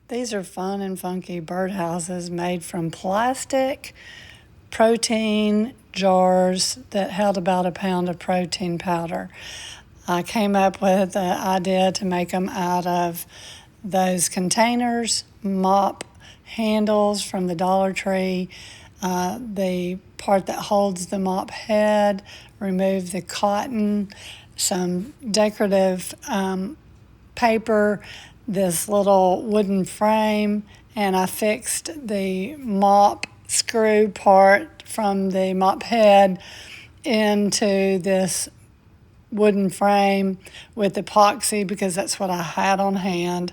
These are fun and funky birdhouses made from plastic protein jars that held about a pound of protein powder. I came up with the idea to make them out of those containers, mop handles from the Dollar Tree, the part that holds the mop head, remove the cotton, some decorative paper, this little wooden frame, and I fixed the mop screw part from the mop head into this wooden frame with epoxy because that's what I had on hand.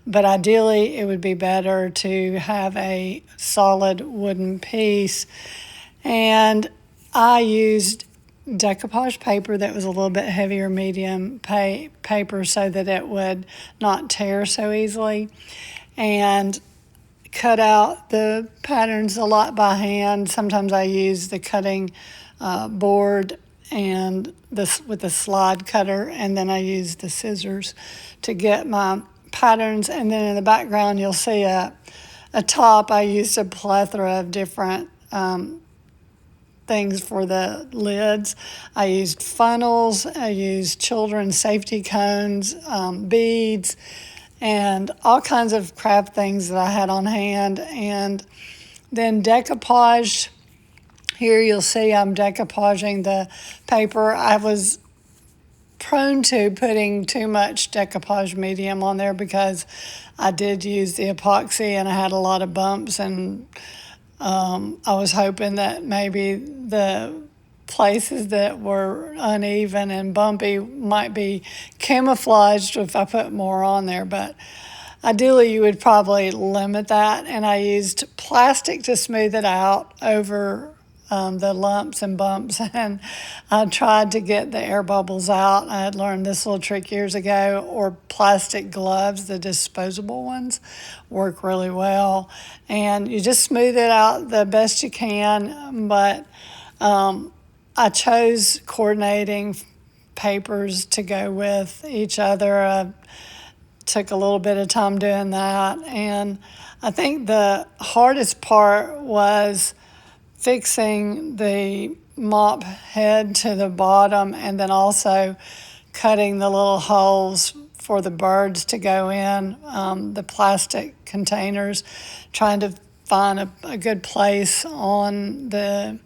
But ideally, it would be better to have a solid wooden piece. And I used decoupage paper that was a little bit heavier medium paper so that it would not tear so easily, and cut out the patterns a lot by hand. Sometimes I use the cutting board and this with the slide cutter, and then I use the scissors to get my patterns. And then in the background you'll see a top. I used a plethora of different things for the lids. I used funnels, I used children's safety cones, beads, and all kinds of craft things that I had on hand. And then decoupaged. Here you'll see I'm decoupaging the paper. I was prone to putting too much decoupage medium on there because I did use the epoxy and I had a lot of bumps, and I was hoping that maybe the places that were uneven and bumpy might be camouflaged if I put more on there, but ideally you would probably limit that. And I used plastic to smooth it out over the lumps and bumps, and I tried to get the air bubbles out. I had learned this little trick years ago, or plastic gloves, the disposable ones, work really well. And you just smooth it out the best you can, but I chose coordinating papers to go with each other. I took a little bit of time doing that, and I think the hardest part was fixing the mop head to the bottom, and then also cutting the little holes for the birds to go in, the plastic containers, trying to find a good place on the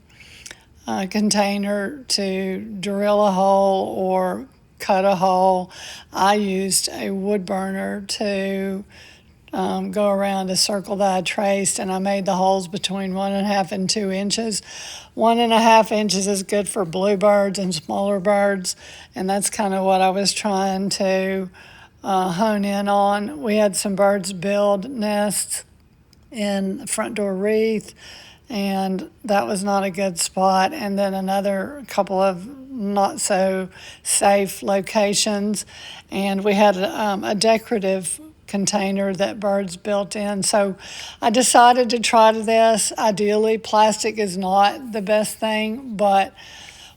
container to drill a hole or cut a hole. I used a wood burner to go around a circle that I traced, and I made the holes between 1.5 and 2 inches. 1.5 inches is good for bluebirds and smaller birds, and that's kind of what I was trying to hone in on. We had some birds build nests in the front door wreath, and that was not a good spot. And then another couple of not so safe locations, and we had a decorative container that birds built in. So I decided to try this. Ideally, plastic is not the best thing, but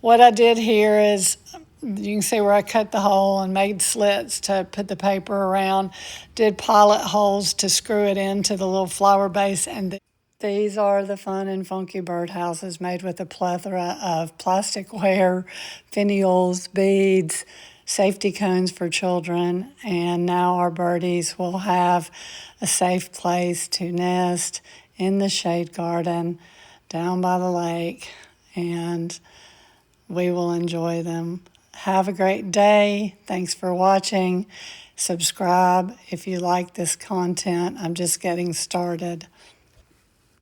what I did here is, you can see where I cut the hole and made slits to put the paper around, did pilot holes to screw it into the little flower base, and these are the fun and funky birdhouses made with a plethora of plasticware, finials, beads, safety cones for children, and now our birdies will have a safe place to nest in the shade garden down by the lake, and we will enjoy them. Have a great day. Thanks for watching. Subscribe if you like this content. I'm just getting started.